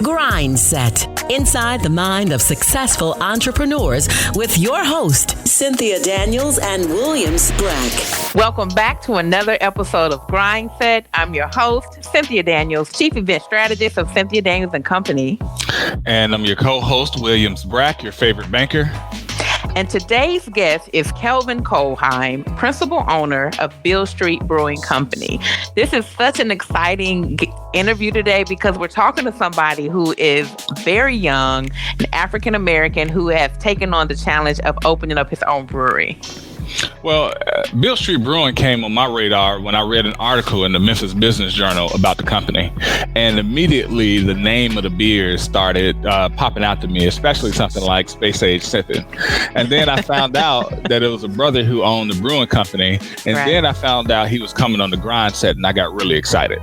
GRINDSET, inside the mind of successful entrepreneurs with your host, Cynthia Daniels and Williams Brack. Welcome back to another episode of GRINDSET. I'm your host, Cynthia Daniels, Chief Event Strategist of Cynthia Daniels and Company. And I'm your co-host, Williams Brack, your favorite banker. And today's guest is Kelvin Kolhiem, principal owner of Beale Street Brewing Company. This is such an exciting interview today because we're talking to somebody who is very young, an African American who has taken on the challenge of opening up his own brewery. Well, Beale Street Brewing came on my radar when I read an article in the Memphis Business Journal about the company. And immediately the name of the beer started popping out to me, especially something like Space Age Sipping. And then I found out that it was a brother who owned the brewing company. And then I found out he was coming on the GRINDSET, and I got really excited.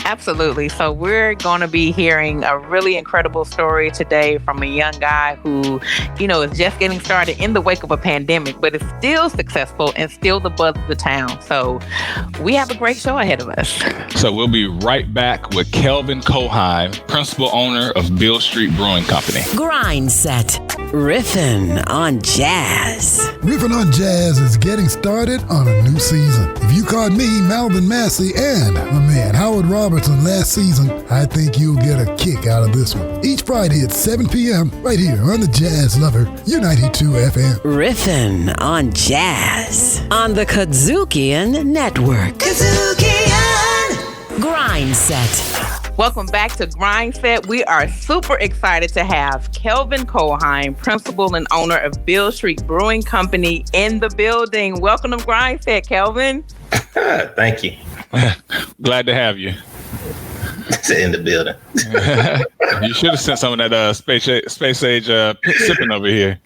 Absolutely. So we're going to be hearing a really incredible story today from a young guy who, is just getting started in the wake of a pandemic, but is still successful and still the buzz of the town. So we have a great show ahead of us. So we'll be right back with Kelvin Kolhiem, principal owner of Beale Street Brewing Company. GRINDSET, riffing on jazz. Riffing on Jazz is getting started on a new season. If you caught me, Malvin Massey, and my man Howard Robertson last season, I think you'll get a kick out of this one. Each Friday at 7 p.m. right here on the Jazz Lover, U92 FM. Riffing on jazz on the KUDZUKIAN Network. KUDZUKIAN! GRINDSET. Welcome back to GRINDSET. We are super excited to have Kelvin Kolhiem, principal and owner of Beale Street Brewing Company, in the building. Welcome to GRINDSET, Kelvin. Thank you. Glad to have you. It's in the building. You should have sent some of that space age sipping over here.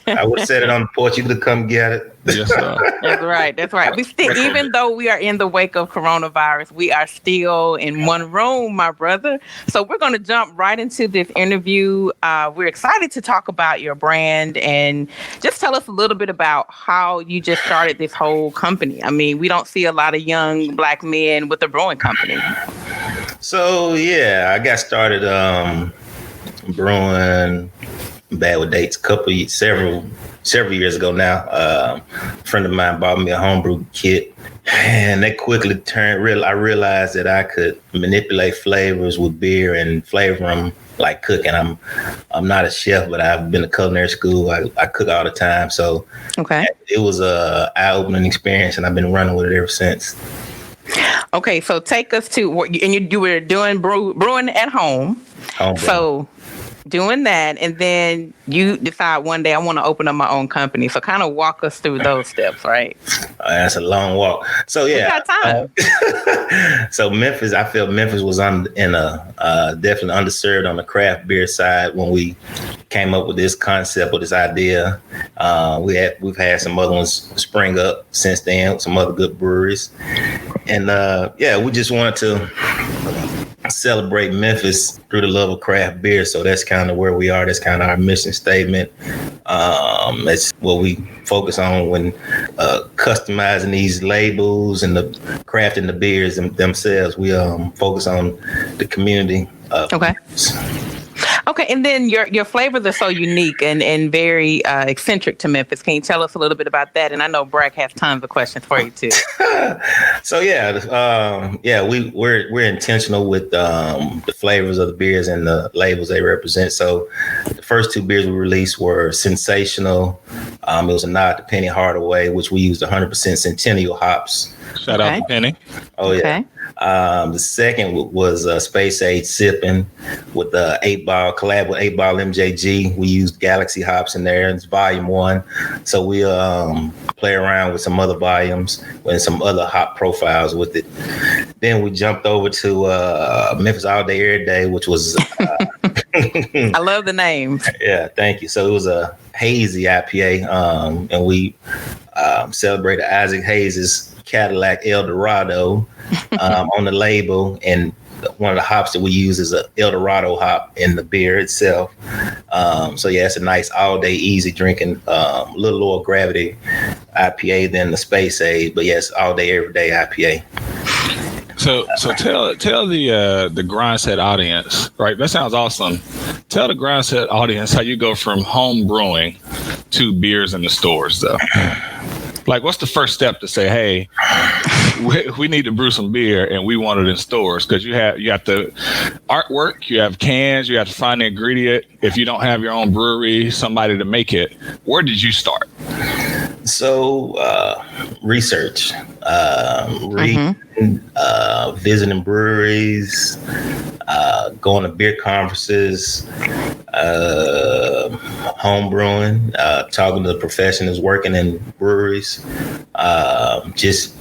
I would have said it on the porch. You could have come get it. Yes, sir. That's right. We still, even though we are in the wake of coronavirus, we are still in one room, my brother. So we're going to jump right into this interview. We're excited to talk about your brand and just tell us a little bit about how you just started this whole company. I mean, we don't see a lot of young Black men with a brewing company. So, I got started brewing, bad with dates, several years ago now. A friend of mine bought me a homebrew kit, and that quickly I realized that I could manipulate flavors with beer and flavor them like cooking. I'm not a chef, but I've been to culinary school. I cook all the time. So it was a eye-opening experience, and I've been running with it ever since. Okay, so take us to what you were doing brewing at home. So doing that, and then you decide one day I want to open up my own company. So kind of walk us through those steps, right? That's a long walk. So we got time. So Memphis, I feel Memphis was definitely underserved on the craft beer side when we came up with this concept or this idea. We've had some other ones spring up since then, some other good breweries, and we just wanted to celebrate Memphis through the love of craft beer. So that's kind of where we are. That's kind of our mission statement. That's what we focus on when customizing these labels and the crafting the beers themselves. We focus on the community. Okay, and then your flavors are so unique and very eccentric to Memphis. Can you tell us a little bit about that? And I know Brack has tons of questions for you too. So we're intentional with the flavors of the beers and the labels they represent. So the first two beers we released were Sensational. It was a nod to Penny Hardaway, which we used 100% Centennial hops. Shout out to Penny. Oh yeah. Okay. The second was Space Age Sipping with the 8-ball collab with 8-ball MJG. We used Galaxy hops in there. It's volume 1. So we play around with some other volumes and some other hop profiles with it. Then we jumped over to Memphis All Day Every Day, which was I love the name. Yeah, thank you. So it was a hazy IPA, and we celebrated Isaac Hayes' Cadillac El Dorado on the label, and one of the hops that we use is a El Dorado hop in the beer itself. It's a nice all-day easy drinking, a little lower gravity IPA than the Space Age, but yes, all day every day IPA. So tell the GRINDSET audience, right? That sounds awesome. Tell the GRINDSET audience how you go from home brewing to beers in the stores, though. Like, what's the first step to say, hey, we need to brew some beer and we want it in stores? Because you got the artwork, you have cans, you have to find the ingredient. If you don't have your own brewery, somebody to make it, where did you start? So research, visiting breweries, going to beer conferences, home brewing, talking to the professionals working in breweries, just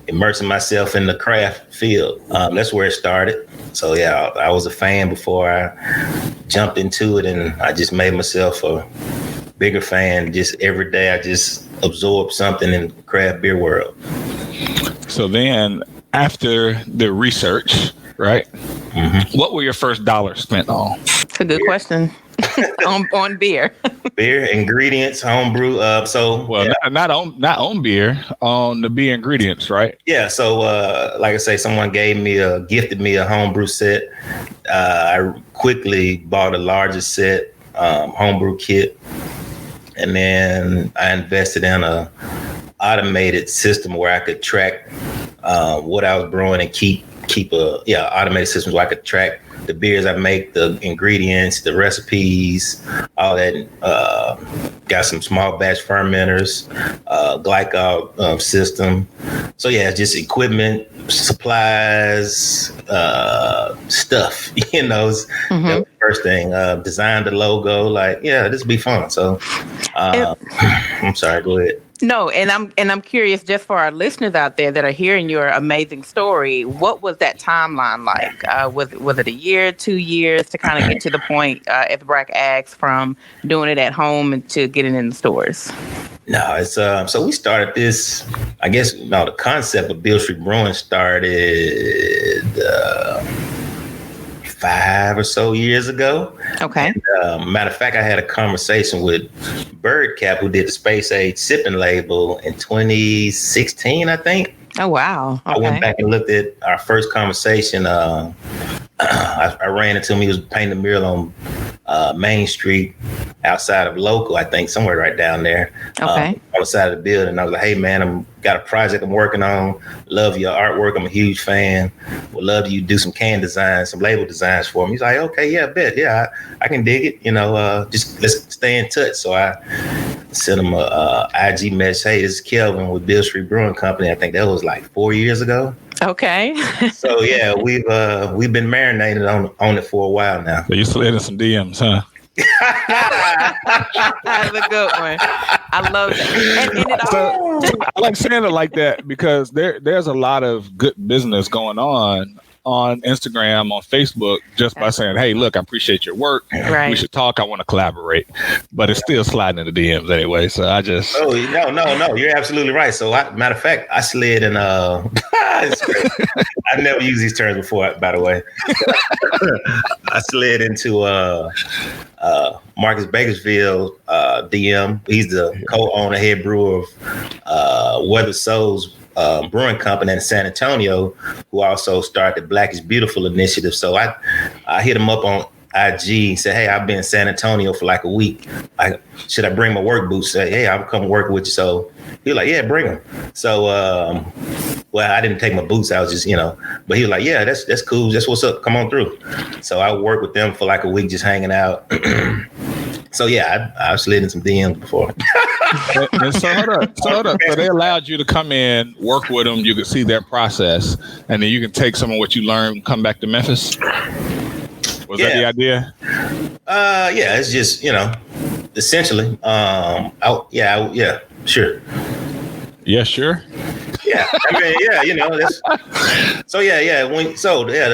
immersing myself in the craft field. That's where it started. So yeah, I was a fan before I jumped into it, and I just made myself a bigger fan. Just every day I just absorb something in the craft beer world. So then after the research, right? Mm-hmm. What were your first dollars spent on? It's a good question. on beer. Beer, ingredients, homebrew. Not on beer, on the beer ingredients, right? Yeah. So like I say, someone gifted me a homebrew set. I quickly bought a larger set, homebrew kit. And then I invested in a automated system where I could track what I was brewing and keep automated systems where I could track the beers I make, the ingredients, the recipes, all that. Got some small batch fermenters, glycol system. So yeah, just equipment, supplies, stuff. That was the first thing. Designed the logo. Like, yeah, this will be fun. So, I'm sorry. Go ahead. No, and I'm curious, just for our listeners out there that are hearing your amazing story, what was that timeline like? Was it a year, 2 years to kind of get to the point, as Brack asked, from doing it at home and to getting in the stores? No, it's so we started this. I guess the concept of Beale Street Brewing started 5 or so years ago. Okay. And, matter of fact, I had a conversation with Birdcap, who did the Space Age sipping label in 2016, I think. Oh, wow. Okay. I went back and looked at our first conversation. I ran into him. He was painting a mural on Main Street outside of Local, I think, somewhere right down there. Okay. On the side of the building. I was like, hey, man, got a project I'm working on. Love your artwork. I'm a huge fan. Would love you do some can designs, some label designs for me. He's like, okay, yeah, bet. Yeah, I can dig it. Just let's stay in touch. So I sent him a IG message. Hey, this is Kelvin with Beale Street Brewing Company. I think that was like 4 years ago. Okay. So yeah, we've been marinated on it for a while now. So you slid in some DMs, huh? That's a good one. I love that. I like saying it like that because there's a lot of good business going on Instagram, on Facebook, just by saying, hey, look, I appreciate your work. Right. We should talk. I want to collaborate. But it's still sliding in the DMs anyway. So I just... Oh, no. You're absolutely right. So matter of fact, I slid in... I never used these terms before, by the way. I slid into Marcus Bakersfield DM. He's the co-owner, head brewer of Weather Souls Brewing Company in San Antonio, who also started the Black is Beautiful initiative. So I hit him up on IG and said, hey, I've been in San Antonio for like a week. Should I bring my work boots? Say, hey, I'll come work with you. So he was like, yeah, bring them. So, I didn't take my boots. I was just, but he was like, yeah, that's cool. That's what's up. Come on through. So I worked with them for like a week, just hanging out. So yeah, I've slid in some DMs before. And so hold up. So they allowed you to come in, work with them. You could see their process, and then you can take some of what you learned, come back to Memphis. Was that the idea? Yeah, it's just, essentially. Sure. Yeah, sure. Yeah, I mean, that's that's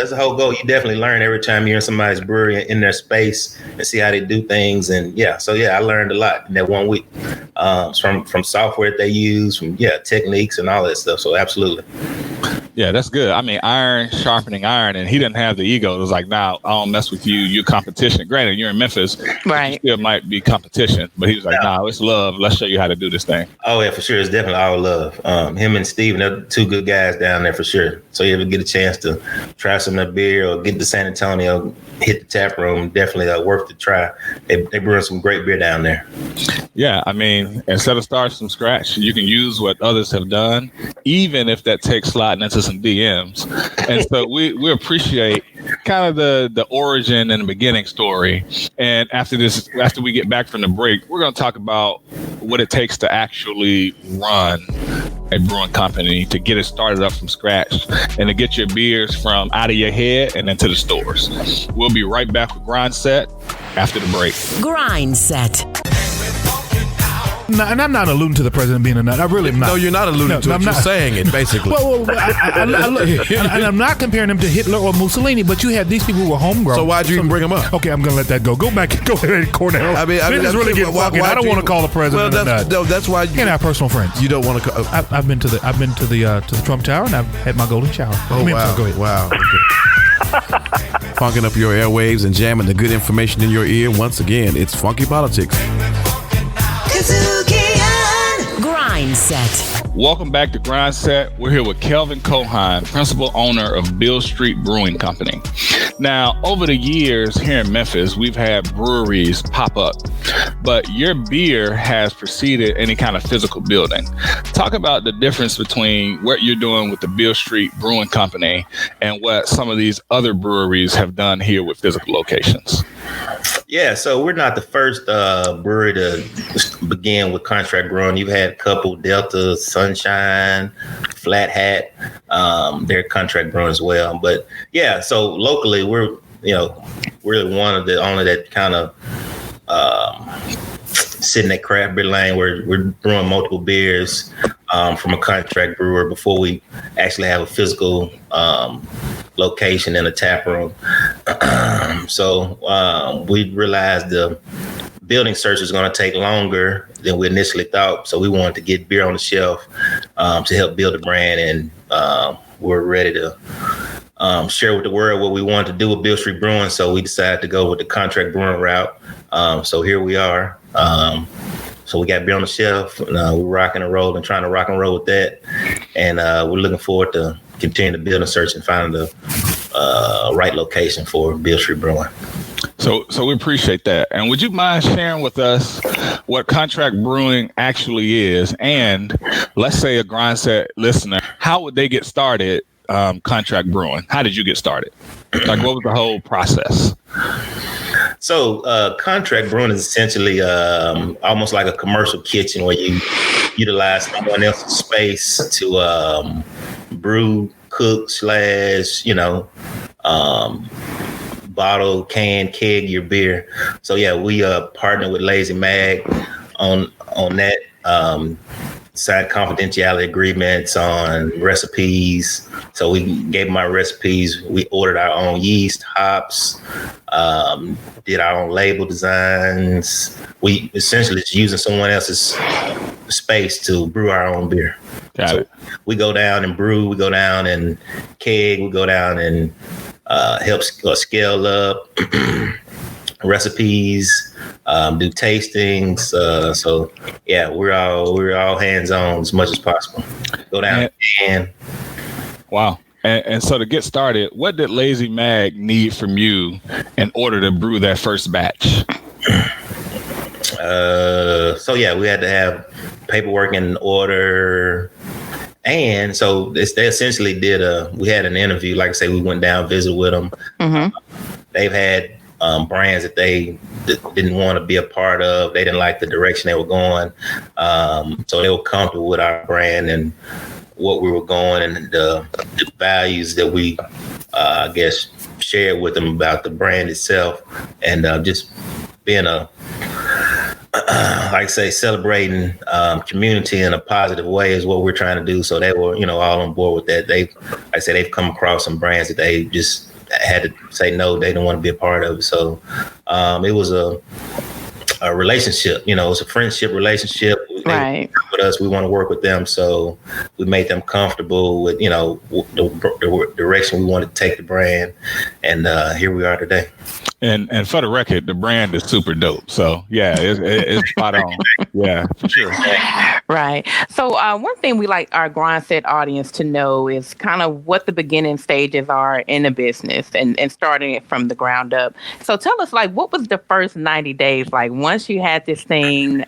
the whole goal. You definitely learn every time you're in somebody's brewery in their space and see how they do things. And I learned a lot in that 1 week, from software that they use, from techniques and all that stuff. So absolutely. Yeah, that's good. I mean, iron sharpening iron, and he didn't have the ego. It was like, nah, I don't mess with you. You're competition. Granted, you're in Memphis, right? You still might be competition, but he was like, nah, it's love. Let's show you how to do this thing. Oh yeah, for sure. It's definitely all love. Him and Steven, they're two good guys down there for sure. So you ever get a chance to try some of the beer or get to San Antonio, hit the tap room, definitely worth the try. They brew some great beer down there. Yeah, I mean, instead of starting from scratch, you can use what others have done, even if that takes sliding into some DMs. And so we appreciate kind of the origin and the beginning story. And after we get back from the break, we're going to talk about what it takes to actually run a brewing company, to get it started up from scratch and to get your beers from out of your head and into the stores. We'll be right back with GRINDSET after the break. GRINDSET. No, and I'm not alluding to the president being a nut. I really am not. No, you're not alluding to it. You're saying it, basically. Well, and I'm not comparing him to Hitler or Mussolini, but you had these people who were homegrown. So why'd you even bring him up? Okay, I'm going to let that go. Go ahead, Cornell. I mean, this is really getting fucking. I don't want to call the president a nut. No, that's why. And our personal friends. You don't want to. I've been to the Trump Tower and I've had my golden shower. Oh wow! Go ahead. Wow. Okay. Funking up your airwaves and jamming the good information in your ear. Once again, it's Funky Politics. GRINDSET. Welcome back to GRINDSET. We're here with Kelvin Kolhiem, principal owner of Beale Street Brewing Company. Now, over the years here in Memphis, we've had breweries pop up, but your beer has preceded any kind of physical building. Talk about the difference between what you're doing with the Beale Street Brewing Company and what some of these other breweries have done here with physical locations. Yeah, so we're not the first brewery to begin with contract brewing. You've had a couple, Delta, Sunshine, Flat Hat, they're contract brewing as well. But yeah, so locally we're one of the only that kind of sit in that craft beer lane where we're brewing multiple beers from a contract brewer before we actually have a physical location in a tap room. So we realized the building search was going to take longer than we initially thought. So we wanted to get beer on the shelf to help build a brand, and we're ready to share with the world what we wanted to do with Beale Street Brewing. So we decided to go with the contract brewing route. So here we are. So we got beer on the shelf, and we're rocking and rolling, trying to rock and roll with that. And we're looking forward to continuing to build and search and find the right location for Beale Street Brewing. So we appreciate that. And would you mind sharing with us what contract brewing actually is? And let's say a GRINDSET listener, how would they get started contract brewing? How did you get started? Like, what was the whole process? So contract brewing is essentially almost like a commercial kitchen where you utilize someone else's space to brew, cook, bottle, can, keg your beer. So yeah, we partner with Lazy Mag on that. Signed confidentiality agreements on recipes. So we gave them our recipes. We ordered our own yeast, hops, did our own label designs. We essentially just using someone else's space to brew our own beer. Got it. We go down and brew. We go down and keg. We go down and help scale up recipes. Do tastings. So yeah, we're all hands on as much as possible. Go down and wow. And so to get started, what did Lazy Mag need from you in order to brew that first batch? So yeah, we had to have paperwork in order. And so they essentially we had an interview. Like I say, we went down, visit with them. Mm-hmm. They've had brands that they didn't want to be a part of. They didn't like the direction they were going. So they were comfortable with our brand and what we were going and the values that we, I guess, shared with them about the brand itself. And just being like I say, celebrating community in a positive way is what we're trying to do. So they were, all on board with that. They've come across some brands that they just had to say no, they didn't want to be a part of it. So it was a relationship. It's a friendship relationship. Right. With us, we want to work with them, so we made them comfortable with the direction we want to take the brand, and here we are today. And for the record, the brand is super dope. So yeah, it's spot on. Yeah, for sure. Right. So one thing we like our GRINDSET audience to know is kind of what the beginning stages are in a business and starting it from the ground up. So tell us, like, what was the first 90 days like? Once you had this thing,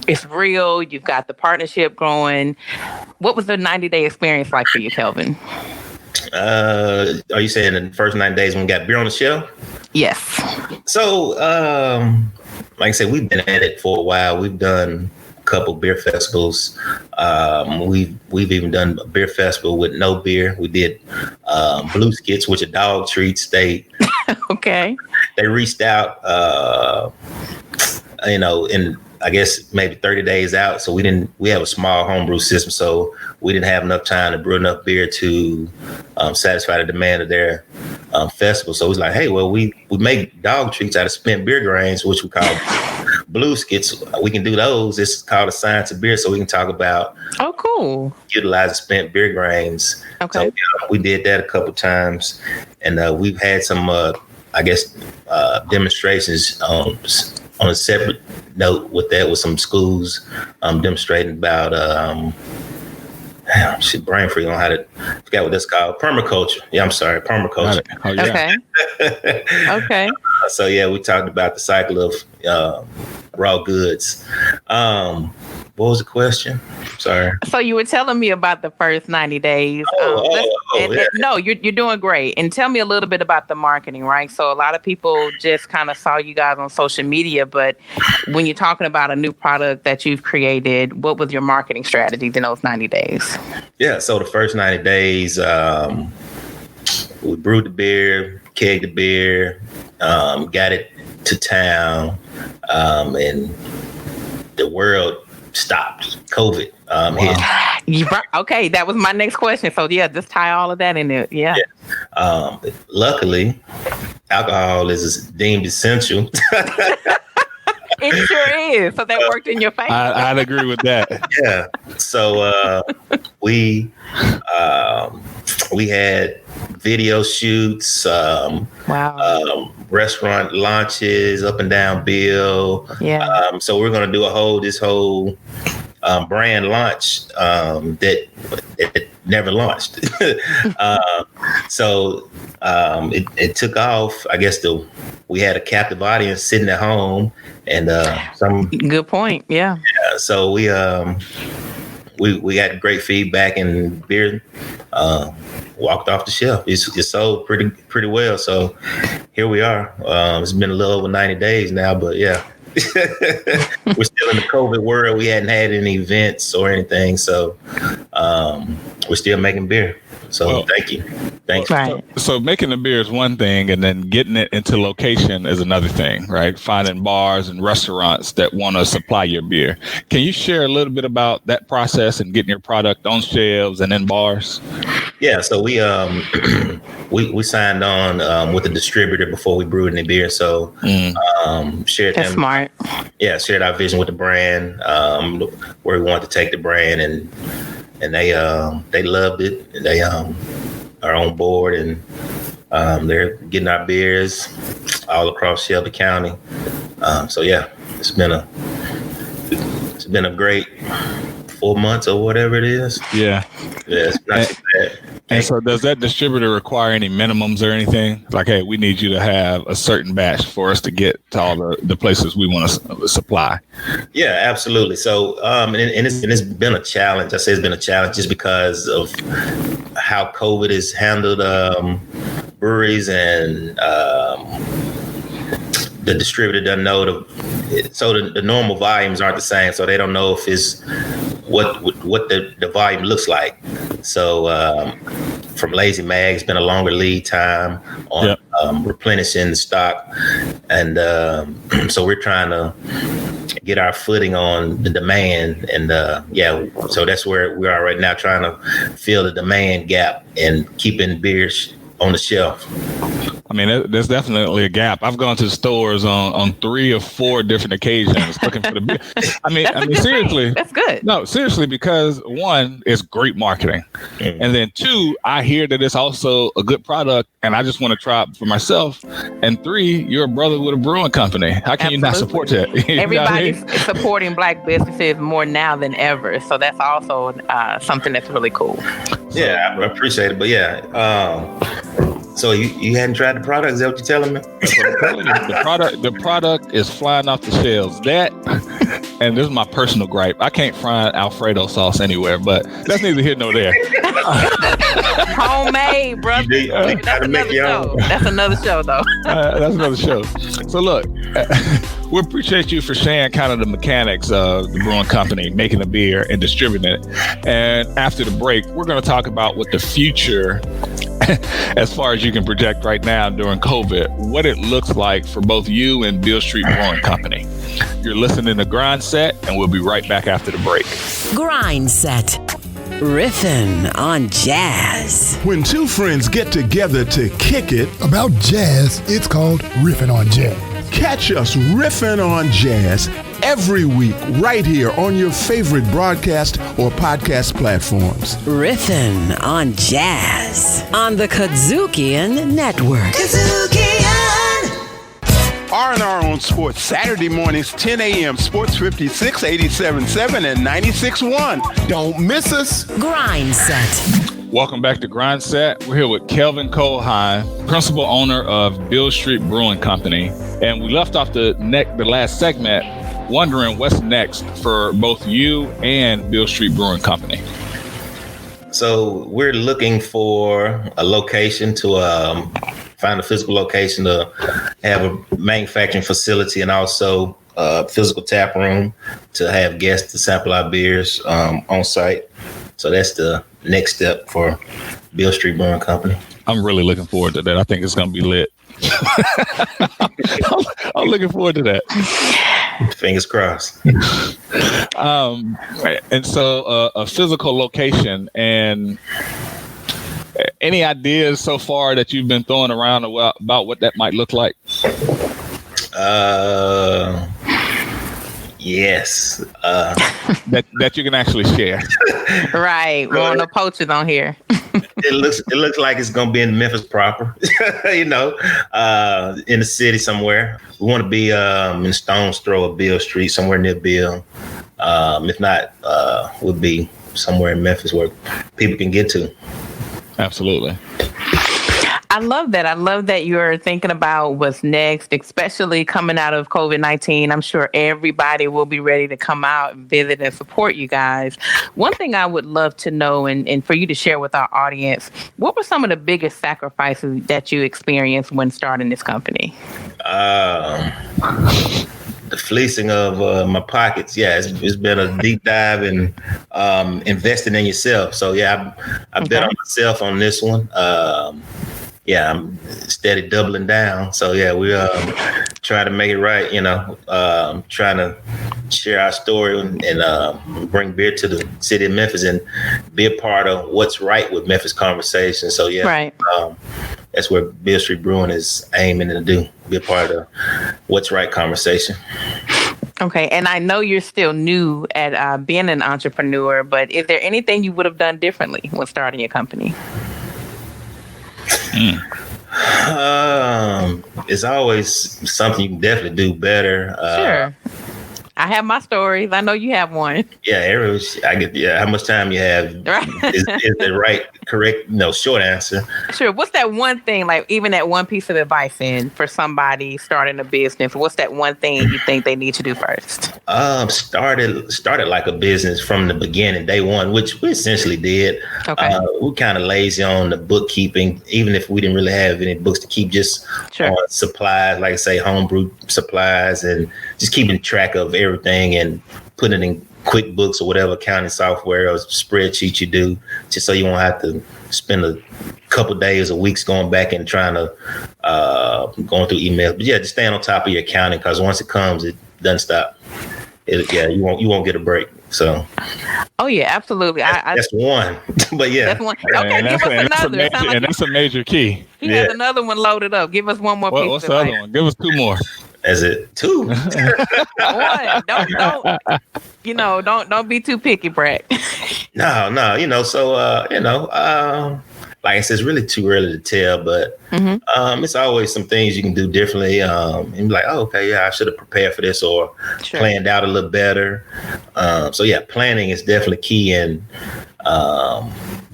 it's real, you've got the partnership growing. What was the 90-day experience like for you, Kelvin? Are you saying in the first 9 days when we got beer on the shelf? Yes. So, like I said, we've been at it for a while. We've done a couple beer festivals. We've even done a beer festival with no beer. We did Blue Skits, which are dog treats. Okay. They reached out, in I guess maybe 30 days out. So we have a small homebrew system. So we didn't have enough time to brew enough beer to satisfy the demand of their festival. So it was like, hey, well, we make dog treats out of spent beer grains, which we call Blue Skits. We can do those. It's called a science of beer. So we can talk about cool. Utilizing spent bear grains. Okay. So we did that a couple times, and we've had some, demonstrations on a separate note with some schools demonstrating about brain freak on how to forget what that's called. Permaculture. Yeah, I'm sorry, permaculture. Oh, yeah. Okay. Okay. So yeah, we talked about the cycle of raw goods. What was the question? Sorry. So you were telling me about the first 90 days. Yeah. No, you're doing great. And tell me a little bit about the marketing, right? So a lot of people just kind of saw you guys on social media, but when you're talking about a new product that you've created, what was your marketing strategies in those 90 days? Yeah. So the first 90 days, we brewed the beer, kegged the beer, got it to town, and the world stopped. COVID hit. Okay, that was my next question. So yeah, just tie all of that in there. Yeah. Luckily, alcohol is deemed essential. It sure is. So that worked in your favor. I'd agree with that. Yeah. So we had video shoots, restaurant launches up and down Beale. Yeah. So we're going to do this whole brand launch that it never launched. So it took off. I guess we had a captive audience sitting at home, and good point. Yeah. So we got great feedback, and beer walked off the shelf. It's sold pretty well. So here we are. It's been a little over 90 days now, but yeah. We're still in the COVID world. We hadn't had any events or anything, so we're still making beer. So thank you. Thanks. Right. So making the beer is one thing, and then getting it into location is another thing, right? Finding bars and restaurants that want to supply your beer. Can you share a little bit about that process and getting your product on shelves and in bars? Yeah. So we signed on with a distributor before we brewed any beer. So shared That's smart. Yeah, shared our vision with the brand, where we wanted to take the brand, and they loved it. They are on board, and they're getting our beers all across Shelby County. So yeah, it's been a great 4 months or whatever it is. Yeah. Yeah, it's not too bad. And so does that distributor require any minimums or anything? Like, hey, we need you to have a certain batch for us to get to all the places we want to supply. Yeah, absolutely. So, and it's been a challenge. I say it's been a challenge just because of how COVID has handled breweries, and the distributor doesn't know the normal volumes aren't the same. So they don't know if it's what the volume looks like. So from Lazy Mag, it's been a longer lead time on replenishing the stock, and so we're trying to get our footing on the demand, and so that's where we are right now, trying to fill the demand gap and keeping beers on the shelf. I mean, there's definitely a gap. I've gone to stores on 3 or 4 different occasions looking for the beer. I mean, seriously. That's good. No, seriously, because 1, it's great marketing. And then 2, I hear that it's also a good product and I just want to try it for myself. And 3, you're a brother with a brewing company. How can you not support that? Everybody's supporting Black businesses more now than ever. So that's also something that's really cool. Yeah, I appreciate it. But so you hadn't tried the product? Is that what you're telling me? That's what I'm telling you. The product is flying off the shelves. That, and this is my personal gripe, I can't find Alfredo sauce anywhere, but that's neither here nor there. Homemade, brother. That's another show. That's another show, though. That's another show. So look, we appreciate you for sharing kind of the mechanics of the brewing company, making the beer and distributing it. And after the break, we're going to talk about what the future, as far as you can project right now during COVID, what it looks like for both you and Beale Street Brewing Company. You're listening to GRINDSET, and we'll be right back after the break. GRINDSET. Riffin' on jazz. When 2 friends get together to kick it About jazz, it's called Riffin' on Jazz. catch us riffing on jazz every week right here on your favorite broadcast or podcast platforms. Riffin' on jazz on the KUDZUKIAN Network. R&R on Sports, Saturday mornings, 10 a.m. Sports 56, 87.7, and 96.1. Don't miss us. GRINDSET. Welcome back to GRINDSET. We're here with Kelvin Kolhiem, principal owner of Beale Street Brewing Company. And we left off the last segment wondering what's next for both you and Beale Street Brewing Company. So we're looking for a location to find a physical location to have a manufacturing facility and also a physical tap room to have guests to sample our beers on site. So that's the next step for Beale Street Brewing Company. I'm really looking forward to that. I think it's going to be lit. I'm looking forward to that. Fingers crossed. And so a physical location, and any ideas so far that you've been throwing around about what that might look like? Yes. That you can actually share. Right. We want no poachers on here. It looks like it's gonna be in Memphis proper, in the city somewhere. We want to be in stone's throw of Beale Street, somewhere near Beale. If not, we'll be somewhere in Memphis where people can get to. Absolutely. I love that. I love that you're thinking about what's next, especially coming out of COVID-19. I'm sure everybody will be ready to come out and visit and support you guys. One thing I would love to know and for you to share with our audience, what were some of the biggest sacrifices that you experienced when starting this company? The fleecing of my pockets. Yeah, it's been a deep dive in investing in yourself. So yeah, I bet on myself on this one. I'm steady doubling down. So yeah, we try to make it right. Trying to share our story and bring beer to the city of Memphis and be a part of what's right with Memphis conversation. So yeah, right. That's where Beale Street Brewing is aiming to do. Be a part of what's right conversation. Okay. And I know you're still new at being an entrepreneur, but is there anything you would have done differently when starting your company? It's always something you can definitely do better. Sure. I have my stories. I know you have one. Yeah, how much time you have is the right, correct, short answer. Sure. What's that one thing, like even that one piece of advice for somebody starting a business? What's that one thing you think they need to do first? Started like a business from the beginning, day one, which we essentially did. Okay. We're kind of lazy on the bookkeeping, even if we didn't really have any books to keep, just on supplies, like I say, homebrew supplies, and just keeping track of everything and putting it in QuickBooks or whatever accounting software or spreadsheet you do, just so you won't have to spend a couple days or weeks going back and trying to going through emails. But yeah, just staying on top of your accounting, because once it comes, it doesn't stop. You won't get a break. So. Oh yeah, absolutely. That's one, but yeah, that's one. Okay, give us another. And that's a major key. He has another one loaded up. Give us one more piece. What's the other one? Give us two more. Is it two? One. Don't be too picky, Brad. No. So like I said, it's really too early to tell, but it's always some things you can do differently. And be like, oh, okay, yeah, I should have prepared for this or planned out a little better. So yeah, planning is definitely key. And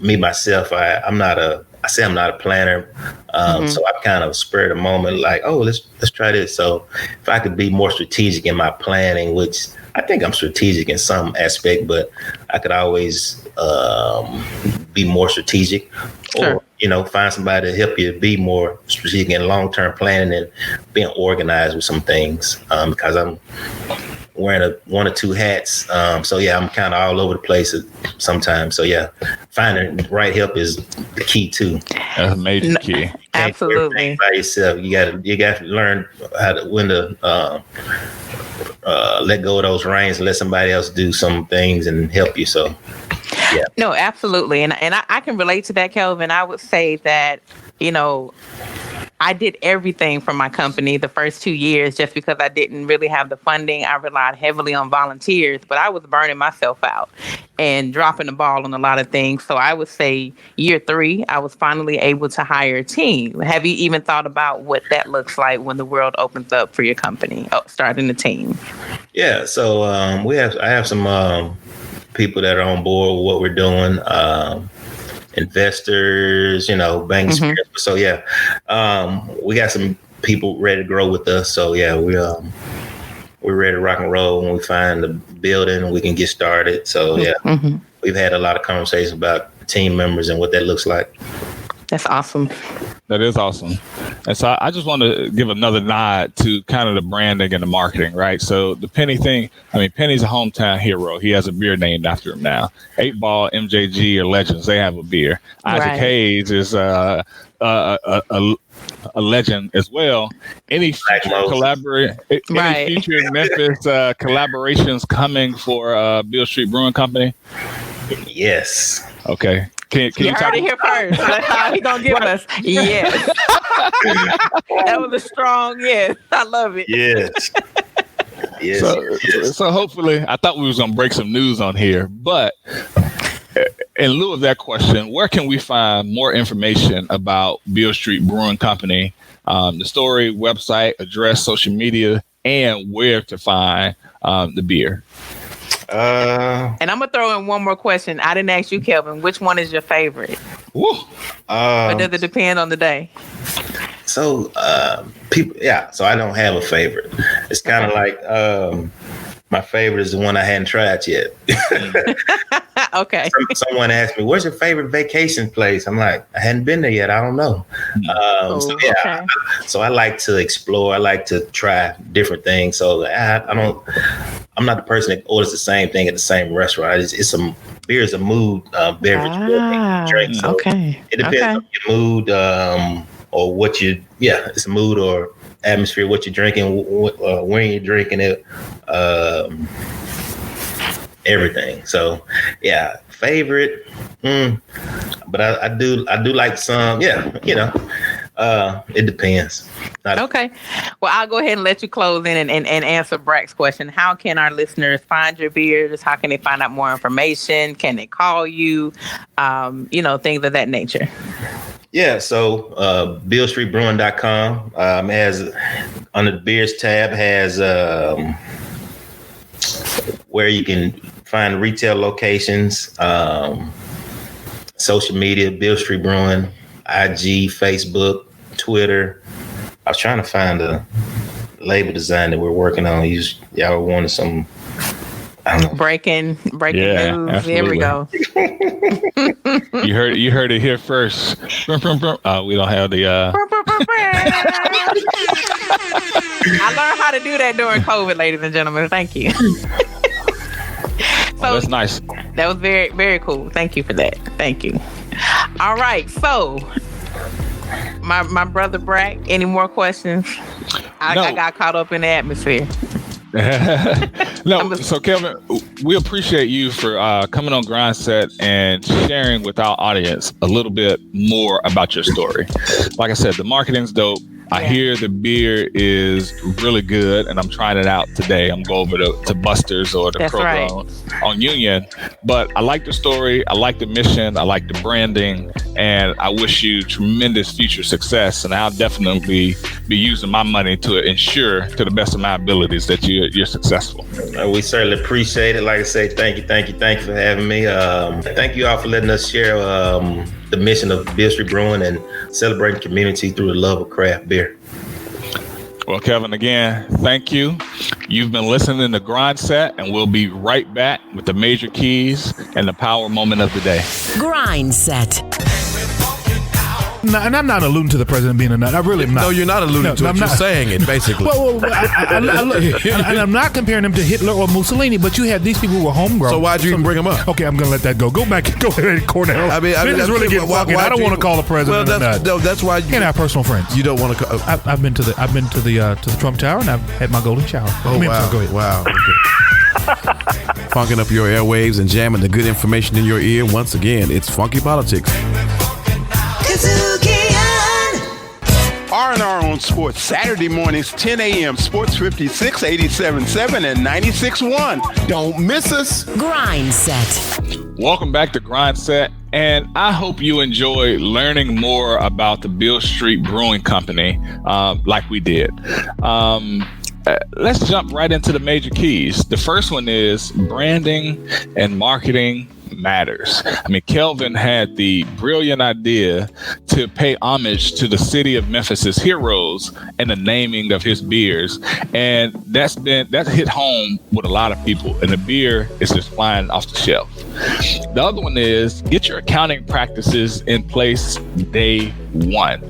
me myself, I'm not a planner. So I kind of spur the moment, like, oh, let's try this. So if I could be more strategic in my planning, which I think I'm strategic in some aspect, but I could always be more strategic, or find somebody to help you be more strategic in long-term planning and being organized with some things. Because I'm wearing one or two hats, so yeah, I'm kind of all over the place sometimes. So yeah, finding the right help is the key too. That's a major key. Absolutely. By yourself, you got to learn when to let go of those reins and let somebody else do some things and help you. So. Yeah. No, absolutely. And I can relate to that, Kelvin. I would say that, I did everything for my company the first 2 years just because I didn't really have the funding. I relied heavily on volunteers, but I was burning myself out and dropping the ball on a lot of things. So I would say year 3, I was finally able to hire a team. Have you even thought about what that looks like when the world opens up for your company, starting a team? Yeah. So I have some people that are on board with what we're doing, investors, banks. So yeah, we got some people ready to grow with us. So yeah, we're ready to rock and roll when we find the building, we can get started. So yeah, we've had a lot of conversations about team members and what that looks like. That's awesome. That is awesome. And so I just want to give another nod to kind of the branding and the marketing, right? So the Penny thing, Penny's a hometown hero. He has a beer named after him now. 8 Ball, MJG are legends. They have a beer. Isaac Hayes is a legend as well. Any future any future Memphis collaborations coming for Beale Street Brewing Company? Yes. Okay. Can you heard it here first. That's how he gonna give us. Yes. That was a strong yes. I love it. Yes. So hopefully, I thought we was gonna break some news on here, but in lieu of that question, where can we find more information about Beale Street Brewing Company? The story, website, address, social media, and where to find the beer. And I'm gonna throw in one more question. I didn't ask you, Kelvin. Which one is your favorite? Or does it depend on the day? So So I don't have a favorite. It's kind of like my favorite is the one I hadn't tried yet. Okay. Someone asked me, "Where's your favorite vacation place?" I'm like, I hadn't been there yet. I don't know. So I like to explore. I like to try different things. So I'm not the person that orders the same thing at the same restaurant. Beer is a mood beverage drink. So it depends on your mood or what it's a mood or atmosphere, what you're drinking, when you're drinking it, everything. So yeah, favorite, but I do like some. It depends. Okay. Well, I'll go ahead and let you close in and answer Brack's question. How can our listeners find your beers? How can they find out more information? Can they call you? Things of that nature. Yeah, so BealeStreetBrewing.com has, under the beers tab, has where you can find retail locations, social media, Beale Street Brewing, IG, Facebook, Twitter. I was trying to find a label design that we're working on. Y'all wanted some, I don't know. Breaking news. Absolutely. There we go. You heard it here first. We don't have the. I learned how to do that during COVID, ladies and gentlemen. Thank you. So that's nice. That was very, very cool. Thank you for that. Thank you. All right. So, my brother Brack, any more questions? I got caught up in the atmosphere. No, so Kelvin, we appreciate you for coming on GRINDSET and sharing with our audience a little bit more about your story. Like I said, the marketing's dope. I hear the beer is really good, and I'm trying it out today. I'm going over to Buster's or the Kroger on Union. But I like the story. I like the mission. I like the branding. And I wish you tremendous future success. And I'll definitely be using my money to ensure, to the best of my abilities, that you're successful. We certainly appreciate it. Like I say, thank you for having me. Thank you all for letting us share the mission of Beale Street Brewing and celebrating community through the love of craft beer. Well, Kelvin, again, thank you. You've been listening to GRINDSET, and we'll be right back with the major keys and the power moment of the day. GRINDSET. No, and I'm not alluding to the president being a nut. I really am not. No, you're not alluding to it. You're saying it, basically. Well, and I'm not comparing him to Hitler or Mussolini, but you had these people who were homegrown. So why'd you even bring him up? Okay, I'm going to let that go. Go ahead, Cornell. I mean, this is really getting fucking. I don't want to call the president a nut. No, that's why you can't have personal friends. You don't want to. I've been to the Trump Tower, and I've had my golden shower. Oh, wow. Go ahead. Wow. Funking up your airwaves and jamming the good information in your ear. Once again, it's Funky Politics. R&R on Sports, Saturday mornings, 10 a.m. Sports 56, 87.7, and 96.1. Don't miss us. GRINDSET. Welcome back to GRINDSET, and I hope you enjoy learning more about the Beale Street Brewing Company like we did. Let's jump right into the major keys. The first one is branding and marketing matters. I mean, Kelvin had the brilliant idea to pay homage to the city of Memphis's heroes and the naming of his beers, and that hit home with a lot of people, and the beer is just flying off the shelf. The other one is get your accounting practices in place day one.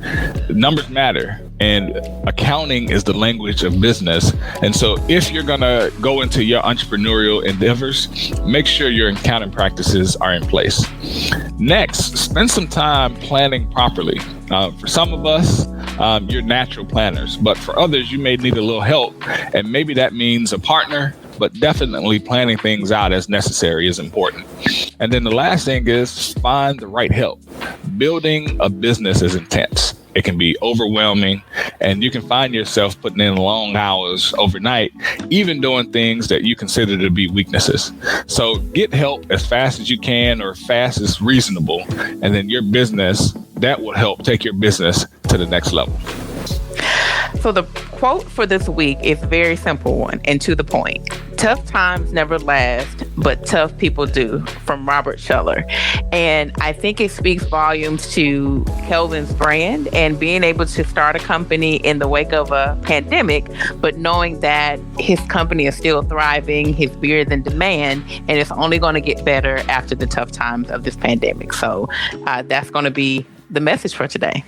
Numbers matter, and accounting is the language of business. And so if you're going to go into your entrepreneurial endeavors, make sure your accounting practices are in place. Next, spend some time planning properly. For some of us, you're natural planners, but for others, you may need a little help. And maybe that means a partner, but definitely planning things out as necessary is important. And then the last thing is find the right help. Building a business is intense. It can be overwhelming, and you can find yourself putting in long hours overnight, even doing things that you consider to be weaknesses. So get help as fast as you can, or fast as reasonable, and then your business, that will help take your business to the next level. So the quote for this week is a very simple one and to the point. Tough times never last, but tough people do, from Robert Schuller. And I think it speaks volumes to Kelvin's brand and being able to start a company in the wake of a pandemic, but knowing that his company is still thriving, his beer is in demand, and it's only going to get better after the tough times of this pandemic. So that's going to be the message for today.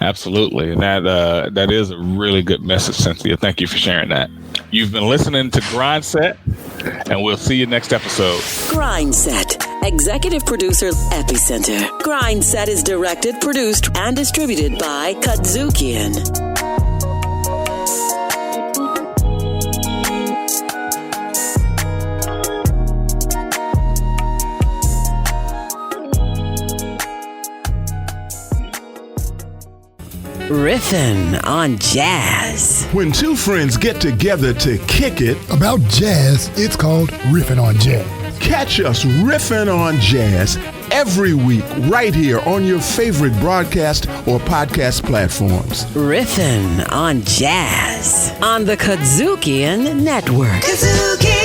Absolutely. And that is a really good message, Cynthia. Thank you for sharing that. You've been listening to GRINDSET, and we'll see you next episode. GRINDSET. Executive producer, Epicenter. GRINDSET is directed, produced, and distributed by KUDZUKIAN. Riffin' on jazz. When two friends get together to kick it About jazz, it's called Riffin' on Jazz. catch us riffing on jazz every week right here on your favorite broadcast or podcast platforms. Riffin' on jazz on the KUDZUKIAN Network. KUDZUKIAN.